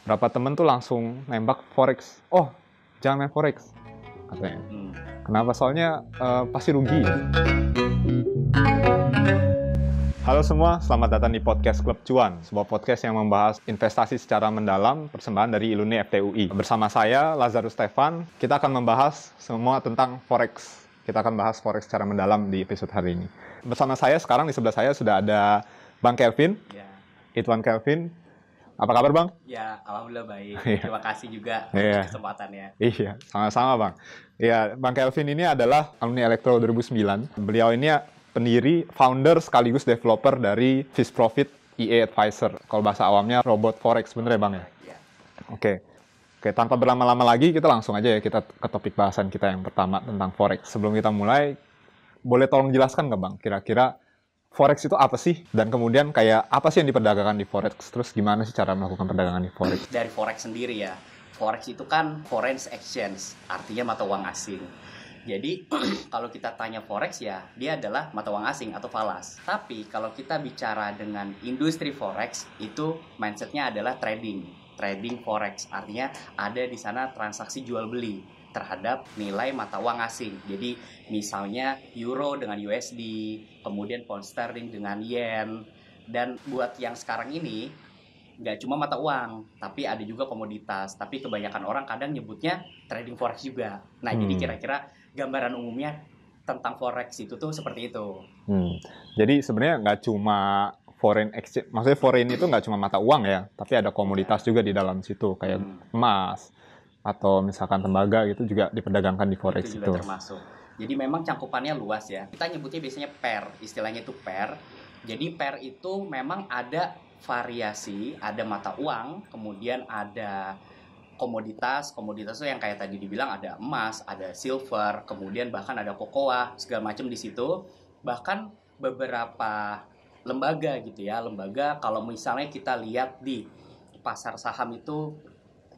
Berapa temen tuh langsung nembak forex. Oh, jangan main forex, katanya. Kenapa? Soalnya pasti rugi. Halo semua, selamat datang di Podcast Klub Cuan, sebuah podcast yang membahas investasi secara mendalam, persembahan dari Iluni FTUI. Bersama saya, Lazarus Stefan, kita akan membahas semua tentang forex. Kita akan bahas forex secara mendalam di episode hari ini. Bersama saya sekarang di sebelah saya sudah ada Bang Kelvin, Ituan Kelvin. Apa kabar, Bang? Ya, alhamdulillah baik. Terima kasih juga atas kesempatannya. Iya, sama-sama, Bang. Ya, Bang Kelvin ini adalah alumni Elektro 2009. Beliau ini pendiri, founder sekaligus developer dari Fish Profit EA Advisor. Kalau bahasa awamnya robot forex, bener ya, Bang ya? Ya. Oke, tanpa berlama-lama lagi, kita langsung aja ya kita ke topik bahasan kita yang pertama tentang forex. Sebelum kita mulai, boleh tolong jelaskan nggak, Bang? Kira-kira forex itu apa sih? Dan kemudian kayak apa sih yang diperdagangkan di forex? Terus gimana sih cara melakukan perdagangan di forex? Dari forex sendiri ya. Forex itu kan foreign exchange, artinya mata uang asing. Jadi kalau kita tanya forex ya, dia adalah mata uang asing atau falas. Tapi kalau kita bicara dengan industri forex, itu mindsetnya adalah trading forex. Artinya ada di sana transaksi jual beli terhadap nilai mata uang asing. Jadi misalnya euro dengan USD, kemudian pound sterling dengan yen. Dan buat yang sekarang ini, nggak cuma mata uang, tapi ada juga komoditas. Tapi kebanyakan orang kadang nyebutnya trading forex juga. Nah, jadi kira-kira gambaran umumnya tentang forex itu tuh seperti itu. Jadi sebenarnya nggak cuma foreign exchange, maksudnya foreign itu nggak cuma mata uang ya, tapi ada komoditas juga di dalam situ, kayak emas atau misalkan tembaga gitu juga diperdagangkan di forex itu. Juga termasuk. Jadi memang cangkupannya luas ya. Kita nyebutnya biasanya pair, istilahnya itu pair. Jadi pair itu memang ada variasi, ada mata uang, kemudian ada komoditas itu yang kayak tadi dibilang ada emas, ada silver, kemudian bahkan ada kokoa, segala macam di situ. Bahkan beberapa lembaga gitu ya, lembaga kalau misalnya kita lihat di pasar saham itu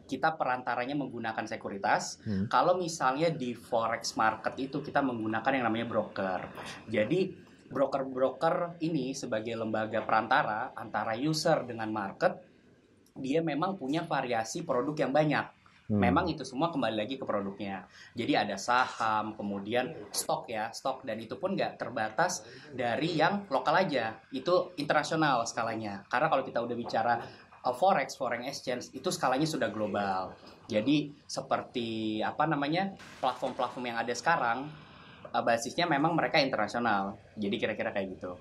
kita perantaranya menggunakan sekuritas. Kalau misalnya di forex market itu kita menggunakan yang namanya broker. Jadi broker ini sebagai lembaga perantara antara user dengan market, dia memang punya variasi produk yang banyak. Memang itu semua kembali lagi ke produknya. Jadi ada saham, kemudian stok, dan itu pun nggak terbatas dari yang lokal aja. Itu internasional skalanya. Karena kalau kita udah bicara forex, foreign exchange, itu skalanya sudah global. Jadi seperti platform-platform yang ada sekarang, basisnya memang mereka internasional. Jadi kira-kira kayak gitu.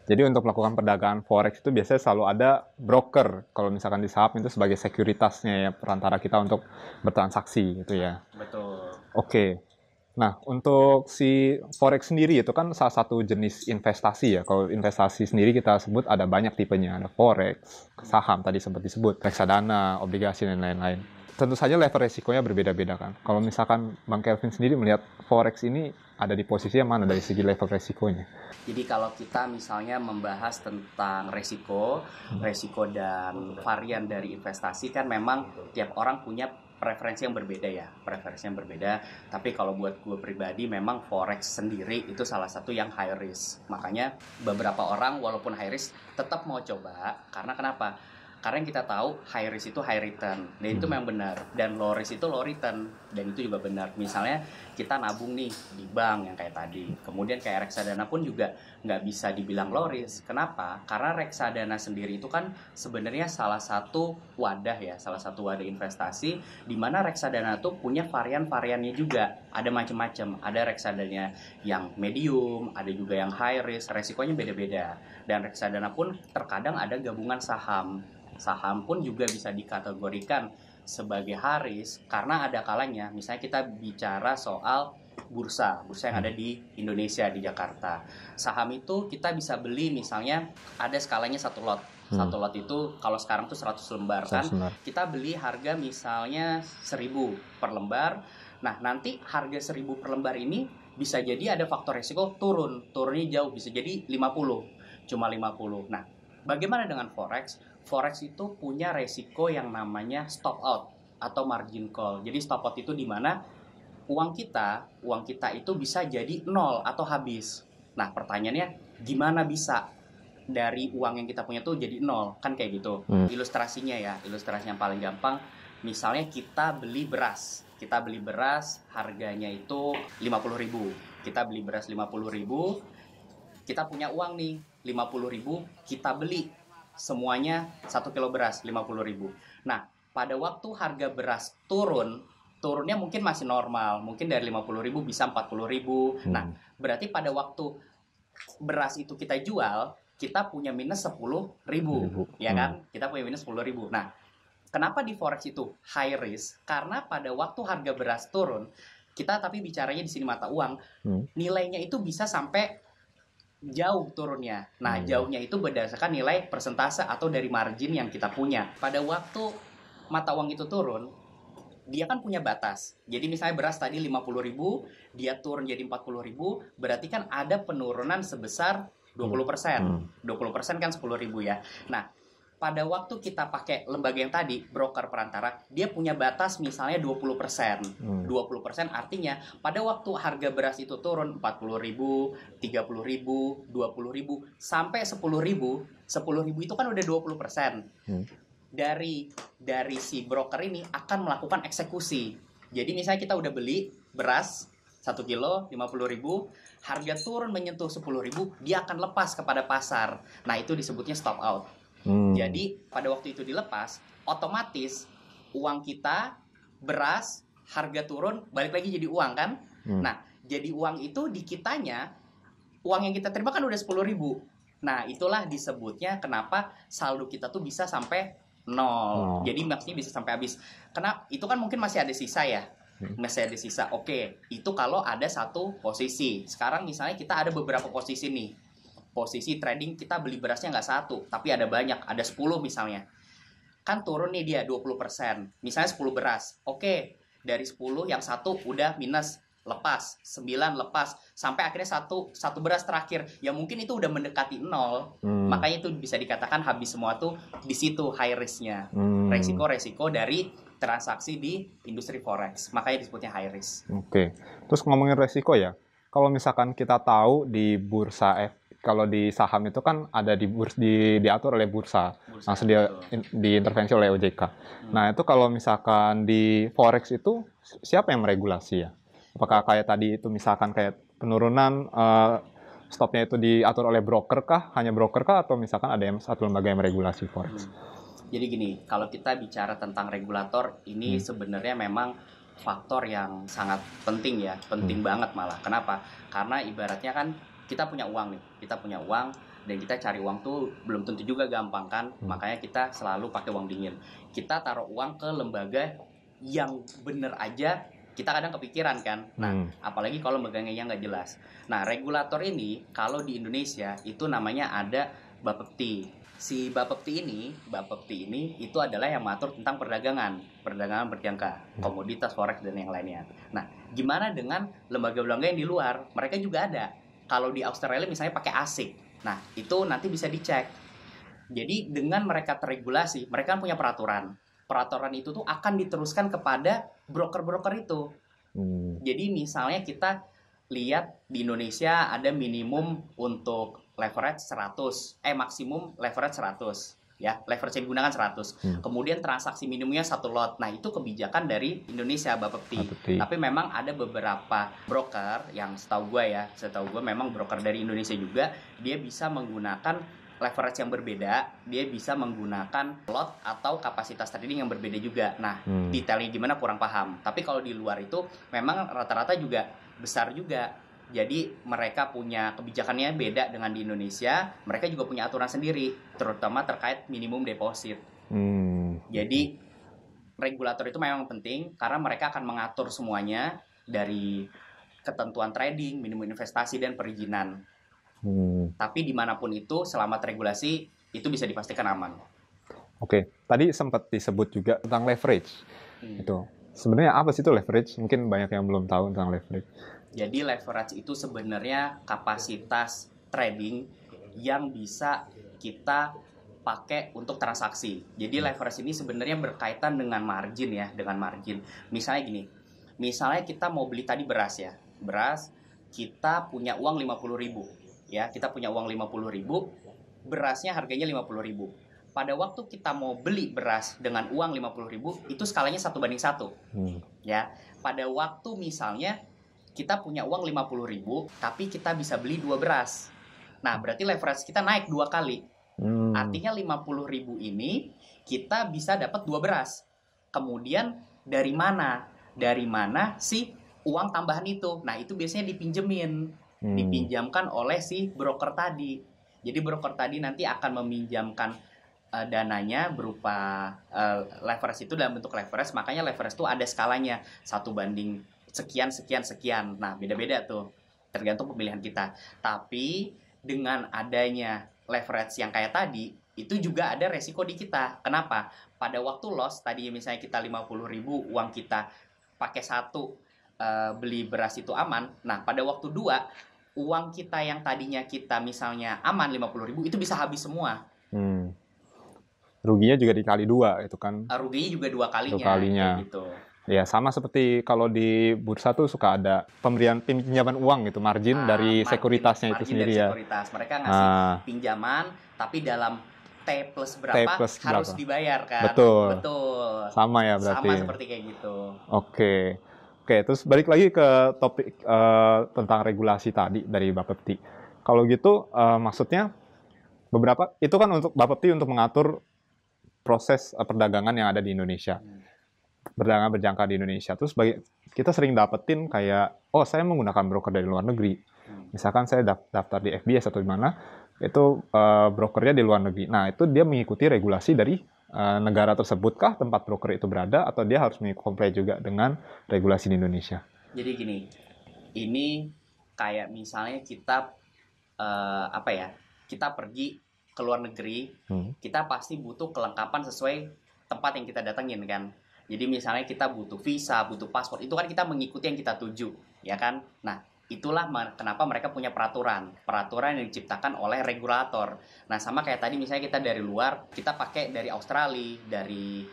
Jadi untuk melakukan perdagangan forex itu biasanya selalu ada broker. Kalau misalkan di saham itu sebagai sekuritasnya ya, perantara kita untuk bertransaksi gitu ya. Betul. Oke. Nah, untuk si forex sendiri itu kan salah satu jenis investasi ya. Kalau investasi sendiri kita sebut ada banyak tipenya. Ada forex, saham tadi sempat disebut, reksadana, obligasi, dan lain-lain. Tentu saja level resikonya berbeda-beda kan. Kalau misalkan Bang Kelvin sendiri melihat forex ini ada di posisi yang mana dari segi level resikonya? Jadi kalau kita misalnya membahas tentang resiko dan varian dari investasi kan memang tiap orang punya preferensi yang berbeda. Tapi kalau buat gue pribadi memang forex sendiri itu salah satu yang high risk. Makanya beberapa orang walaupun high risk tetap mau coba. Karena kenapa? Karena yang kita tahu high risk itu high return, dan itu memang benar. Dan low risk itu low return, dan itu juga benar. Misalnya kita nabung nih di bank yang kayak tadi, kemudian kayak reksadana pun juga nggak bisa dibilang low risk. Kenapa? Karena reksadana sendiri itu kan sebenarnya salah satu wadah investasi, di mana reksadana tuh punya varian-variannya juga. Ada macam-macam. Ada reksadana yang medium, ada juga yang high risk. Resikonya beda-beda. Dan reksadana pun terkadang ada gabungan saham. Saham pun juga bisa dikategorikan sebagai high risk karena ada kalanya misalnya kita bicara soal bursa yang ada di Indonesia, di Jakarta. Saham itu kita bisa beli misalnya ada skalanya satu lot. Satu lot itu kalau sekarang tuh 100 lembar kan. Kita beli harga misalnya 1.000 per lembar. Nah, nanti harga 1.000 per lembar ini bisa jadi ada faktor resiko turunnya jauh, bisa jadi 50, cuma 50. Nah, bagaimana dengan forex? Forex itu punya resiko yang namanya stop out atau margin call. Jadi stop out itu di mana uang kita itu bisa jadi nol atau habis. Nah, pertanyaannya gimana bisa? dari uang yang kita punya tuh jadi nol, kan kayak gitu. Ilustrasinya ya, ilustrasi yang paling gampang, misalnya kita beli beras harganya itu 50.000. Kita beli beras 50.000, kita punya uang nih 50.000, kita beli semuanya 1 kilo beras 50.000. Nah, pada waktu harga beras turunnya mungkin masih normal, mungkin dari 50.000 bisa 40.000. Nah, berarti pada waktu beras itu kita jual, kita punya minus 10.000, ya kan? Kita punya minus 10.000. Nah, kenapa di forex itu high risk? Karena pada waktu harga beras turun, kita tapi bicaranya di sini mata uang, nilainya itu bisa sampai jauh turunnya. Nah, jauhnya itu berdasarkan nilai persentase atau dari margin yang kita punya. Pada waktu mata uang itu turun, dia kan punya batas. Jadi misalnya beras tadi 50.000, dia turun jadi 40.000, berarti kan ada penurunan sebesar 20%. 20% kan 10.000 ya. Nah, pada waktu kita pakai lembaga yang tadi, broker perantara, dia punya batas misalnya 20%. 20% artinya pada waktu harga beras itu turun 40.000, 30.000, 20.000 sampai 10.000, 10.000 itu kan udah 20%. Dari si broker ini akan melakukan eksekusi. Jadi misalnya kita udah beli beras 1 kilo 50.000, harga turun menyentuh 10.000, dia akan lepas kepada pasar. Nah, itu disebutnya stop out. Jadi pada waktu itu dilepas, otomatis uang kita, beras, harga turun, balik lagi jadi uang kan? Nah, jadi uang itu di kitanya, uang yang kita terima kan udah 10.000. Nah, itulah disebutnya kenapa saldo kita tuh bisa sampai nol. Jadi maksudnya bisa sampai habis. Karena itu kan mungkin masih ada sisa ya. Masih ada sisa. Oke, itu kalau ada satu posisi. Sekarang misalnya kita ada beberapa posisi nih. Posisi trading kita beli berasnya nggak satu, tapi ada banyak, ada 10 misalnya. Kan turun nih dia 20%. Misalnya 10 beras. Oke, dari 10 yang satu udah minus, lepas, 9 lepas, sampai akhirnya satu beras terakhir. Ya mungkin itu udah mendekati nol. Makanya itu bisa dikatakan habis semua tuh di situ high risk-nya. Resiko-resiko dari transaksi di industri forex. Makanya disebutnya high risk. Oke. Terus ngomongin resiko ya. Kalau misalkan kita tahu di bursa kalau di saham itu kan ada diatur oleh bursa langsung diintervensi oleh OJK. Nah, itu kalau misalkan di forex itu siapa yang meregulasi ya? Apakah kayak tadi itu misalkan kayak penurunan stopnya itu diatur oleh broker kah? Hanya broker kah? Atau misalkan ada satu lembaga yang meregulasi forex? Jadi gini, kalau kita bicara tentang regulator, ini sebenarnya memang faktor yang sangat penting ya. Penting banget malah. Kenapa? Karena ibaratnya kan kita punya uang nih. Kita punya uang dan kita cari uang tuh belum tentu juga gampang kan. Makanya kita selalu pakai uang dingin. Kita taruh uang ke lembaga yang bener aja kita kadang kepikiran kan. Nah, apalagi kalau lembaganya nggak jelas. Nah, regulator ini kalau di Indonesia itu namanya ada Bapepti. Si Bapepti ini itu adalah yang mengatur tentang perdagangan berjangka, komoditas, forex dan yang lainnya. Nah, gimana dengan lembaga-lembaga yang di luar? Mereka juga ada. Kalau di Australia misalnya pakai ASIC. Nah, itu nanti bisa dicek. Jadi dengan mereka terregulasi, mereka punya peraturan. Peraturan itu tuh akan diteruskan kepada broker-broker itu. Jadi misalnya kita lihat di Indonesia ada minimum untuk leverage 100, maksimum leverage 100. Ya, leverage yang digunakan 100. Kemudian transaksi minimumnya 1 lot. Nah, itu kebijakan dari Indonesia, Bapepti. Tapi memang ada beberapa broker yang setahu gue memang broker dari Indonesia juga, dia bisa menggunakan leverage yang berbeda, dia bisa menggunakan lot atau kapasitas trading yang berbeda juga. Nah, detailnya gimana kurang paham. Tapi kalau di luar itu memang rata-rata juga besar juga. Jadi mereka punya kebijakannya beda dengan di Indonesia. Mereka juga punya aturan sendiri, terutama terkait minimum deposit. Jadi regulator itu memang penting karena mereka akan mengatur semuanya dari ketentuan trading, minimum investasi, dan perizinan. Tapi dimanapun itu, selama regulasi itu bisa dipastikan aman. Oke, tadi sempat disebut juga tentang leverage. Itu sebenarnya apa sih itu leverage? Mungkin banyak yang belum tahu tentang leverage. Jadi leverage itu sebenarnya kapasitas trading yang bisa kita pakai untuk transaksi. Jadi leverage ini sebenarnya berkaitan dengan margin ya, dengan margin. Misalnya gini, misalnya kita mau beli tadi beras ya, beras kita punya uang 50.000. Ya, kita punya uang 50.000, berasnya harganya 50.000. Pada waktu kita mau beli beras dengan uang 50.000, itu skalanya 1:1. Ya, pada waktu misalnya kita punya uang 50.000, tapi kita bisa beli 2 beras. Nah, berarti leverage kita naik 2 kali. Artinya 50.000 ini kita bisa dapat 2 beras. Kemudian dari mana? Dari mana sih uang tambahan itu? Nah, itu biasanya dipinjamkan oleh si broker tadi. Jadi broker tadi nanti akan meminjamkan dananya berupa leverage itu dalam bentuk leverage. Makanya leverage itu ada skalanya 1:sekian. Nah, beda-beda tuh, tergantung pemilihan kita. Tapi dengan adanya leverage yang kayak tadi, itu juga ada resiko di kita. Kenapa? Pada waktu loss tadi misalnya kita 50.000, uang kita pakai 1, beli beras itu aman. Nah, pada waktu 2, uang kita yang tadinya kita misalnya aman 50.000 itu bisa habis semua. Ruginya juga dikali 2 itu kan. Ruginya juga 2 kalinya. 2 kalinya. Kayak gitu. Ya, sama seperti kalau di bursa tuh suka ada pemberian pinjaman uang gitu, margin dari sekuritasnya itu sendiri ya. Sekuritas. Mereka ngasih pinjaman, tapi dalam T plus berapa harus dibayar kan. Betul. Sama ya berarti. Sama seperti kayak gitu. Oke, terus balik lagi ke topik tentang regulasi tadi dari Bapepti. Kalau gitu maksudnya beberapa itu kan untuk Bapepti untuk mengatur proses perdagangan yang ada di Indonesia. Perdagangan berjangka di Indonesia. Terus kita sering dapetin kayak, saya menggunakan broker dari luar negeri. Misalkan saya daftar di FBS atau di mana, itu brokernya di luar negeri. Nah, itu dia mengikuti regulasi dari negara tersebut kah tempat broker itu berada, atau dia harus comply juga dengan regulasi di Indonesia? Jadi gini, ini kayak misalnya kita kita pergi ke luar negeri, kita pasti butuh kelengkapan sesuai tempat yang kita datengin kan. Jadi misalnya kita butuh visa, butuh paspor, itu kan kita mengikuti yang kita tuju, ya kan? Nah, itulah kenapa mereka punya peraturan yang diciptakan oleh regulator. Nah, sama kayak tadi misalnya kita dari luar, kita pakai dari Australia, dari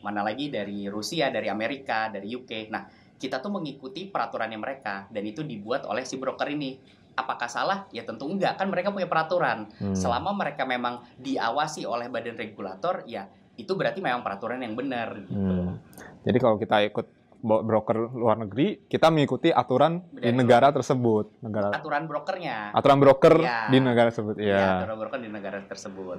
mana lagi, dari Rusia, dari Amerika, dari UK. Nah, kita tuh mengikuti peraturannya mereka, dan itu dibuat oleh si broker ini. Apakah salah? Ya tentu enggak, kan mereka punya peraturan. Selama mereka memang diawasi oleh badan regulator, ya itu berarti memang peraturan yang benar gitu. Jadi kalau kita ikut broker luar negeri, kita mengikuti aturan di negara tersebut. Aturan brokernya. Aturan broker di negara tersebut. Ya, aturan broker di negara tersebut.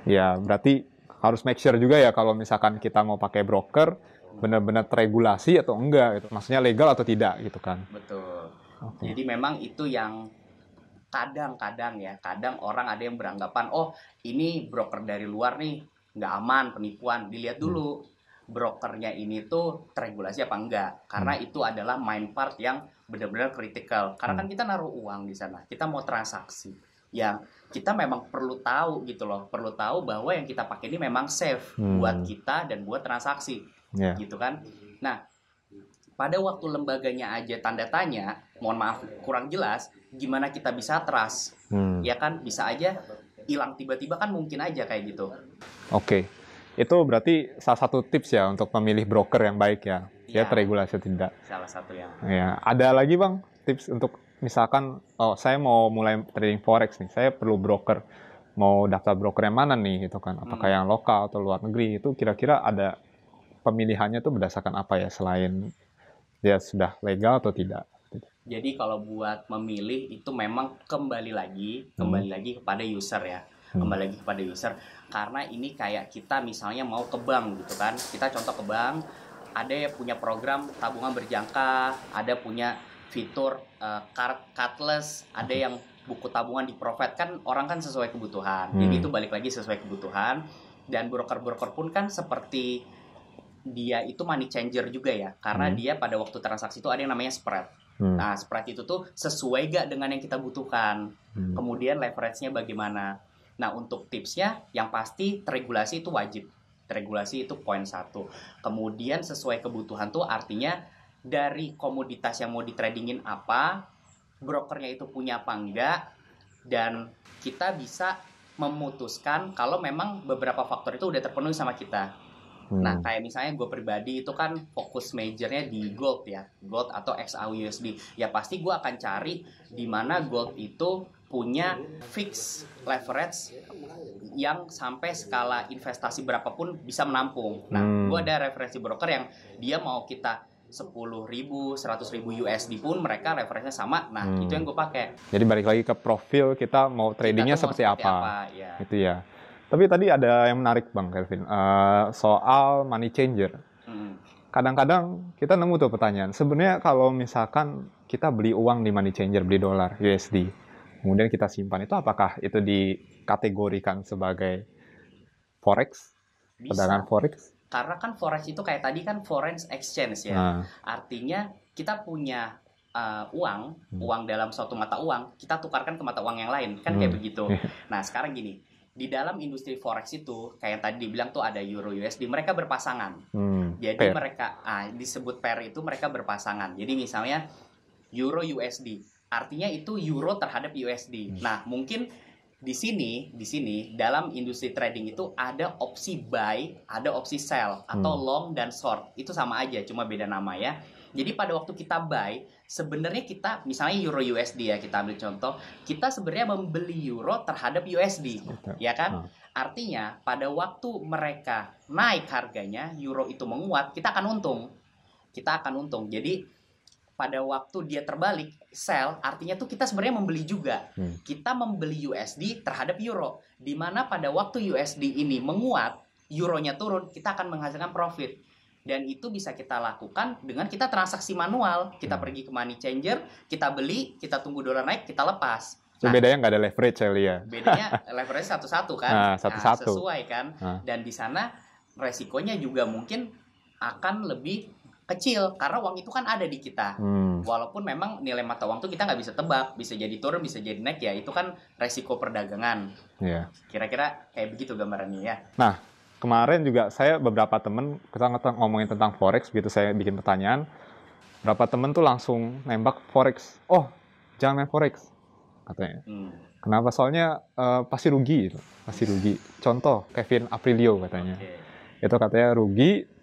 Ya, berarti harus make sure juga ya kalau misalkan kita mau pakai broker, benar-benar teregulasi atau enggak gitu. Maksudnya legal atau tidak gitu kan. Betul. Okay. Jadi memang itu yang kadang orang ada yang beranggapan, ini broker dari luar nih nggak aman, penipuan. Dilihat dulu brokernya ini tuh teregulasi apa enggak, karena itu adalah main part yang benar-benar kritikal. Karena kan kita naruh uang di sana, kita mau transaksi, yang kita memang perlu tahu gitu loh, perlu tahu bahwa yang kita pakai ini memang safe buat kita dan buat transaksi, gitu kan. Nah, pada waktu lembaganya aja tanda tanya, mohon maaf kurang jelas, gimana kita bisa trust? Ya kan, bisa aja hilang tiba-tiba kan, mungkin aja kayak gitu. Oke. Itu berarti salah satu tips ya untuk memilih broker yang baik ya. Ya, teregulasi tidak. Salah satu yang. Ya, ada lagi Bang tips untuk misalkan saya mau mulai trading forex nih, saya perlu broker. Mau daftar broker yang mana nih gitu kan? Apakah yang lokal atau luar negeri? Itu kira-kira ada pemilihannya tuh berdasarkan apa ya, selain dia sudah legal atau tidak? Jadi kalau buat memilih itu memang kembali lagi kepada user ya. Kembali lagi kepada user, karena ini kayak kita misalnya mau ke bank gitu kan, kita contoh ke bank, ada yang punya program tabungan berjangka, ada punya fitur cardless, ada yang buku tabungan di provide, kan orang kan sesuai kebutuhan. Jadi itu balik lagi sesuai kebutuhan. Dan broker-broker pun kan seperti dia itu money changer juga ya, karena dia pada waktu transaksi itu ada yang namanya spread. Nah, spread itu tuh sesuai gak dengan yang kita butuhkan. Kemudian leverage-nya bagaimana. Nah, untuk tipsnya yang pasti teregulasi itu wajib. Teregulasi itu poin 1. Kemudian sesuai kebutuhan tuh artinya dari komoditas yang mau ditradingin apa, brokernya itu punya apa enggak, dan kita bisa memutuskan kalau memang beberapa faktor itu udah terpenuhi sama kita. Nah, kayak misalnya gue pribadi itu kan fokus majornya di gold ya, gold atau XAUUSD. Ya pasti gue akan cari di mana gold itu punya fix leverage yang sampai skala investasi berapapun bisa menampung. Nah, gue ada referensi broker yang dia mau kita 10.000, 100.000 USD pun mereka referensinya sama. Nah, itu yang gue pakai. Jadi balik lagi ke profil kita mau tradingnya seperti apa. Ya. Itu ya. Tapi tadi ada yang menarik Bang Kelvin, soal money changer. Kadang-kadang kita nemu tuh pertanyaan, sebenarnya kalau misalkan kita beli uang di money changer, beli dolar USD, kemudian kita simpan, itu apakah itu dikategorikan sebagai forex? Bisa. Perdagangan forex? Karena kan forex itu kayak tadi kan foreign exchange ya. Artinya kita punya uang dalam suatu mata uang, kita tukarkan ke mata uang yang lain. Kan kayak begitu. Nah, sekarang gini, di dalam industri forex itu, kayak yang tadi dibilang tuh ada euro USD, mereka berpasangan. Jadi pair. Mereka, disebut pair itu mereka berpasangan. Jadi misalnya euro USD, artinya itu euro terhadap USD. Nah, mungkin di sini dalam industri trading itu ada opsi buy, ada opsi sell atau long dan short. Itu sama aja, cuma beda nama ya. Jadi pada waktu kita buy, sebenarnya kita misalnya euro USD ya, kita ambil contoh, kita sebenarnya membeli euro terhadap USD, ya kan? Artinya pada waktu mereka naik harganya, euro itu menguat, kita akan untung. Jadi pada waktu dia terbalik, sell, artinya tuh kita sebenarnya membeli juga. Kita membeli USD terhadap euro. Di mana pada waktu USD ini menguat, euronya turun, kita akan menghasilkan profit. Dan itu bisa kita lakukan dengan kita transaksi manual. Kita pergi ke money changer, kita beli, kita tunggu dolar naik, kita lepas. Nah, bedanya nggak ada leverage ya? Bedanya leverage satu-satu kan? Satu-satu. Sesuai kan? Dan di sana resikonya juga mungkin akan lebih kecil karena uang itu kan ada di kita. Walaupun memang nilai mata uang tuh kita nggak bisa tebak, bisa jadi turun, bisa jadi naik ya. Itu kan resiko perdagangan. Kira-kira kayak begitu gambarannya ya. Nah, kemarin juga saya beberapa temen kita ngomongin tentang forex, begitu saya bikin pertanyaan, berapa temen tuh langsung nembak forex. Oh, jangan main forex katanya. Kenapa? Soalnya pasti rugi gitu. Pasti rugi. Contoh Kevin Aprilio katanya. Itu katanya rugi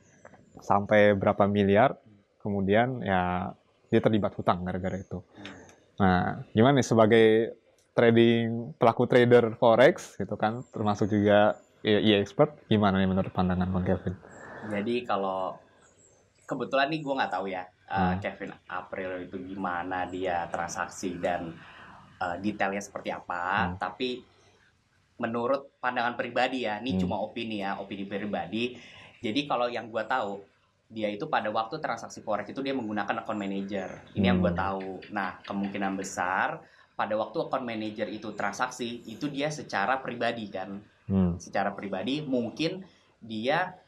sampai berapa miliar, kemudian ya dia terlibat hutang gara-gara itu. Nah, gimana nih sebagai pelaku trader forex gitu kan, termasuk juga expert, gimana nih menurut pandangan Bang Kelvin? Jadi kalau kebetulan nih gue nggak tahu ya Kevin Aprilio itu gimana dia transaksi dan detailnya seperti apa, tapi menurut pandangan pribadi ya, ini cuma opini pribadi. Jadi kalau yang gue tahu, dia itu pada waktu transaksi forex itu dia menggunakan account manager. Ini yang gue tahu. Nah, kemungkinan besar pada waktu account manager itu transaksi, itu dia secara pribadi kan. Secara pribadi mungkin dia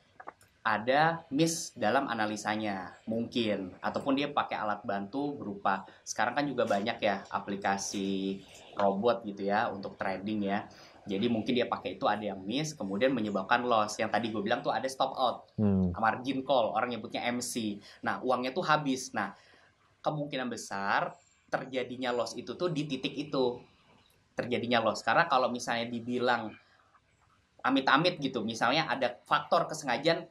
ada miss dalam analisanya. Mungkin. Ataupun dia pakai alat bantu berupa, sekarang kan juga banyak ya aplikasi robot gitu ya untuk trading ya. Jadi mungkin dia pakai itu ada yang miss, kemudian menyebabkan loss. Yang tadi gue bilang tuh ada stop out, margin call, orang nyebutnya MC. Nah, uangnya tuh habis. Nah, kemungkinan besar terjadinya loss itu tuh di titik itu. Terjadinya loss. Karena kalau misalnya dibilang amit-amit gitu, misalnya ada faktor kesengajaan,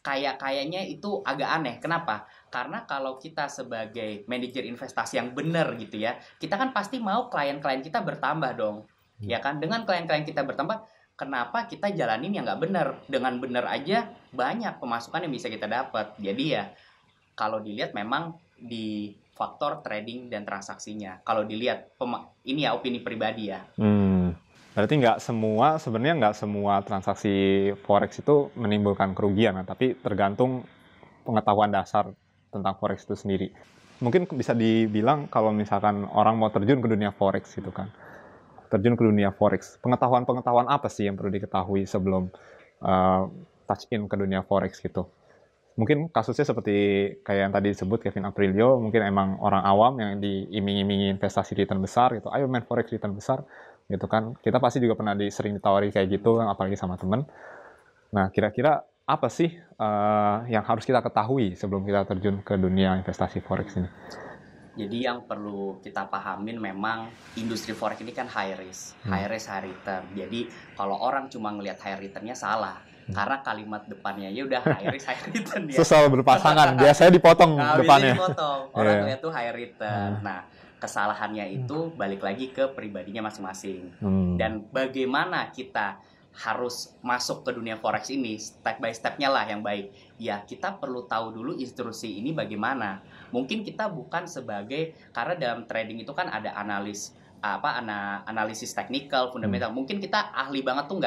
kayaknya itu agak aneh. Kenapa? Karena kalau kita sebagai manajer investasi yang benar gitu ya, kita kan pasti mau klien-klien kita bertambah dong. Ya kan, dengan klien-klien kita bertambah, kenapa kita jalanin yang nggak benar? Dengan benar aja banyak pemasukan yang bisa kita dapat. Jadi ya, kalau dilihat memang di faktor trading dan transaksinya. Kalau dilihat, ini ya opini pribadi ya. Berarti sebenarnya nggak semua transaksi forex itu menimbulkan kerugian, tapi tergantung pengetahuan dasar tentang forex itu sendiri. Mungkin bisa dibilang kalau misalkan orang mau terjun ke dunia forex gitu kan. Terjun ke dunia forex, pengetahuan apa sih yang perlu diketahui sebelum touch in ke dunia forex gitu? Mungkin kasusnya seperti kayak yang tadi disebut Kevin Aprilio, mungkin emang orang awam yang diiming-imingi investasi return besar gitu, ayo main forex return besar gitu kan. Kita pasti juga pernah sering ditawari kayak gitu, apalagi sama temen. Nah, kira-kira apa sih yang harus kita ketahui sebelum kita terjun ke dunia investasi forex ini? Jadi yang perlu kita pahamin memang industri forex ini kan high risk, high return. Jadi kalau orang cuma ngelihat high returnnya salah, karena kalimat depannya ya udah high risk, high return ya. Selalu berpasangan, biasanya dipotong depannya. Biasanya dipotong. Orang ngelihat tuh high return. Nah, kesalahannya itu balik lagi ke pribadinya masing-masing. Dan bagaimana kita harus masuk ke dunia forex ini, step by stepnya lah yang baik. Ya, kita perlu tahu dulu instruksi ini bagaimana. Mungkin kita bukan sebagai, karena dalam trading itu kan ada analisis teknikal, fundamental. Mungkin kita ahli banget tuh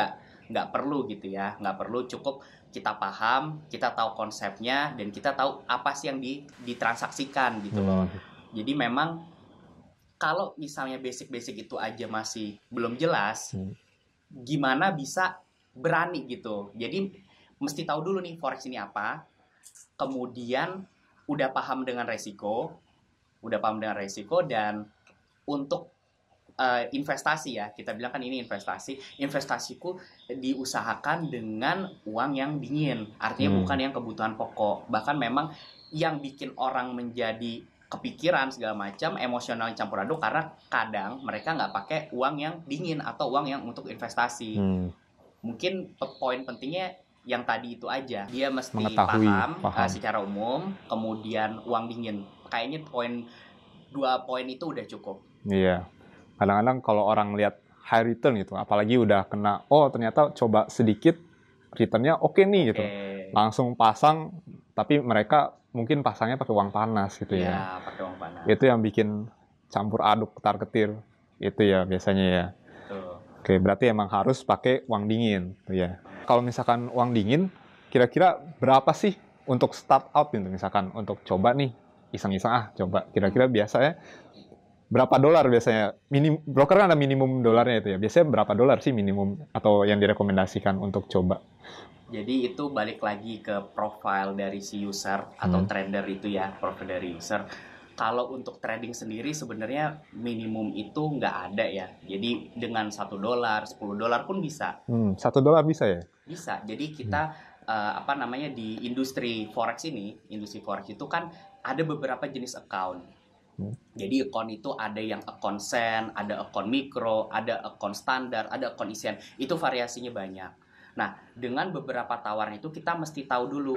nggak perlu gitu ya, nggak perlu, cukup kita paham, kita tahu konsepnya, dan kita tahu apa sih yang ditransaksikan gitu loh. Jadi memang kalau misalnya basic-basic itu aja masih belum jelas, gimana bisa berani gitu. Jadi mesti tahu dulu nih forex ini apa, kemudian udah paham dengan resiko, dan untuk investasi ya, kita bilang kan ini investasiku diusahakan dengan uang yang dingin, artinya bukan yang kebutuhan pokok. Bahkan memang yang bikin orang menjadi kepikiran segala macam, emosional campur aduk, karena kadang mereka nggak pakai uang yang dingin atau uang yang untuk investasi. Mungkin poin pentingnya yang tadi itu aja, dia mesti paham. Secara umum, kemudian uang dingin. Kayaknya 2 poin itu udah cukup. Iya. Kadang-kadang kalau orang lihat high return gitu, apalagi udah kena, ternyata coba sedikit, returnnya oke nih gitu. Langsung pasang, tapi mereka mungkin pasangnya pakai uang panas gitu ya. Iya, pakai uang panas. Itu yang bikin campur aduk, ketar-ketir. Itu ya biasanya ya. Oke, berarti emang harus pakai uang dingin gitu ya. Kalau misalkan uang dingin, kira-kira berapa sih untuk start out gitu, misalkan untuk coba nih, iseng-iseng coba. Kira-kira biasanya berapa dolar biasanya? Broker kan ada minimum dolarnya itu ya. Biasanya berapa dolar sih minimum atau yang direkomendasikan untuk coba? Jadi itu balik lagi ke profile dari si user atau trader itu ya, profil dari user. Kalau untuk trading sendiri sebenarnya minimum itu nggak ada ya. Jadi dengan $1, $10 pun bisa. $1 bisa ya? Bisa. Jadi kita di industri forex itu kan ada beberapa jenis account. Jadi account itu ada yang account sen, ada account mikro, ada account standar, ada account isian. Itu variasinya banyak. Nah, dengan beberapa tawaran itu kita mesti tahu dulu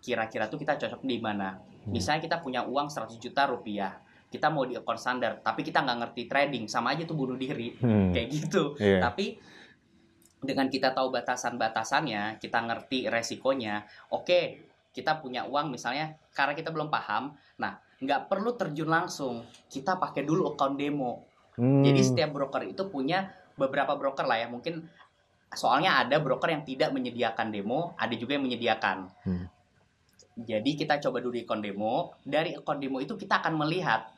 kira-kira tuh kita cocok di mana. Misalnya kita punya uang 100 juta rupiah, kita mau di account standar, tapi kita nggak ngerti trading, sama aja tuh bunuh diri. Kayak gitu. Tapi dengan kita tahu batasan-batasannya, kita ngerti resikonya, oke, kita punya uang misalnya, karena kita belum paham, nah, nggak perlu terjun langsung, kita pakai dulu account demo. Jadi setiap broker itu punya beberapa broker lah ya, mungkin soalnya ada broker yang tidak menyediakan demo, ada juga yang menyediakan. Jadi kita coba dulu di account demo. Dari account demo itu kita akan melihat,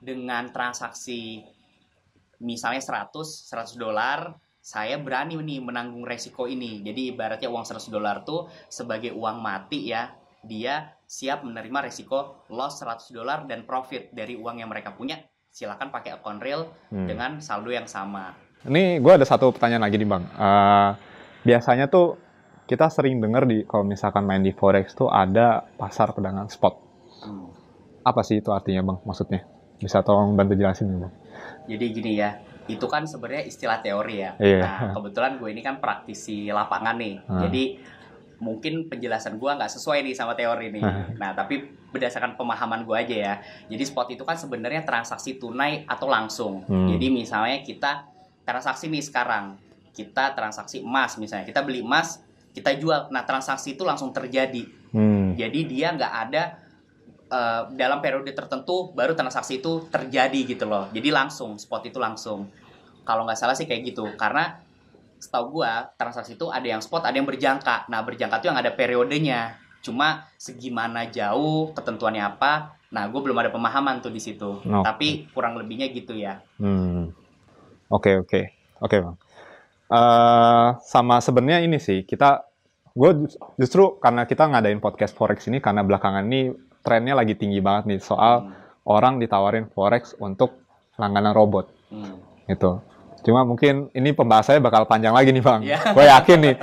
dengan transaksi misalnya $100, saya berani nih menanggung resiko ini. Jadi ibaratnya uang $100 tuh sebagai uang mati ya, dia siap menerima resiko loss $100 dan profit dari uang yang mereka punya. Silakan pakai account real dengan saldo yang sama. Ini gue ada satu pertanyaan lagi nih Bang. Biasanya tuh kita sering dengar kalau misalkan main di forex tuh ada pasar perdagangan spot. Apa sih itu artinya Bang maksudnya? Bisa tolong bantu jelasin nih Bang. Jadi gini ya, itu kan sebenarnya istilah teori ya. Nah, kebetulan gue ini kan praktisi lapangan nih. Jadi mungkin penjelasan gue nggak sesuai nih sama teori nih. Nah, tapi berdasarkan pemahaman gue aja ya. Jadi spot itu kan sebenarnya transaksi tunai atau langsung. Jadi misalnya kita transaksi nih sekarang, kita transaksi emas misalnya, kita beli emas, kita jual. Nah, transaksi itu langsung terjadi. Jadi dia nggak ada dalam periode tertentu baru transaksi itu terjadi gitu loh. Jadi langsung, spot itu langsung. Kalau nggak salah sih kayak gitu. Karena setahu gue transaksi itu ada yang spot, ada yang berjangka. Nah, berjangka itu yang ada periodenya. Cuma segimana jauh, ketentuannya apa, nah gue belum ada pemahaman tuh di situ. Tapi kurang lebihnya gitu ya. Oke Bang. Sama sebenarnya ini sih, gue justru karena kita ngadain podcast forex ini, karena belakangan ini trennya lagi tinggi banget nih soal orang ditawarin forex untuk langganan robot. Gitu. Cuma mungkin ini pembahasannya bakal panjang lagi nih Bang. Gue yakin nih.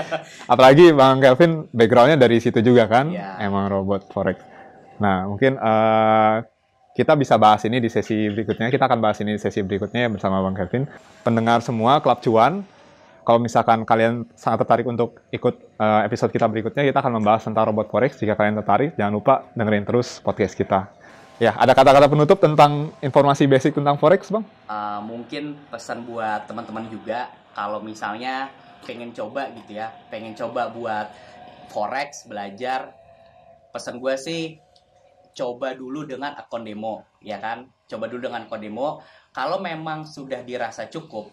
Apalagi Bang Kelvin background-nya dari situ juga kan. Emang robot forex. Nah mungkin kita bisa bahas ini di sesi berikutnya. Kita akan bahas ini di sesi berikutnya bersama Bang Kelvin. Pendengar semua Klub Cuan, kalau misalkan kalian sangat tertarik untuk ikut episode kita berikutnya, kita akan membahas tentang robot forex. Jika kalian tertarik, jangan lupa dengerin terus podcast kita. Ya, ada kata-kata penutup tentang informasi basic tentang Forex, Bang? Mungkin pesan buat teman-teman juga, kalau misalnya pengen coba gitu ya, pengen coba buat Forex, belajar, pesan gue sih, coba dulu dengan akun demo, ya kan? Coba dulu dengan akun demo, kalau memang sudah dirasa cukup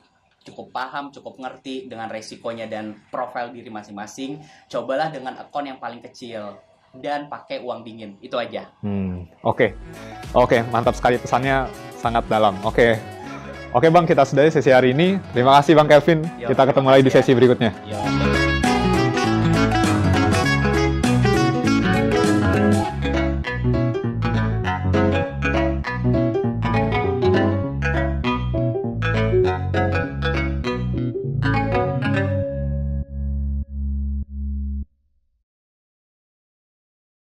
paham, cukup ngerti dengan resikonya dan profil diri masing-masing, cobalah dengan akun yang paling kecil dan pakai uang dingin. Itu aja. Oke, mantap sekali, pesannya sangat dalam. Oke Bang, kita sudahi sesi hari ini. Terima kasih Bang Kelvin. Kita ketemu lagi di sesi berikutnya.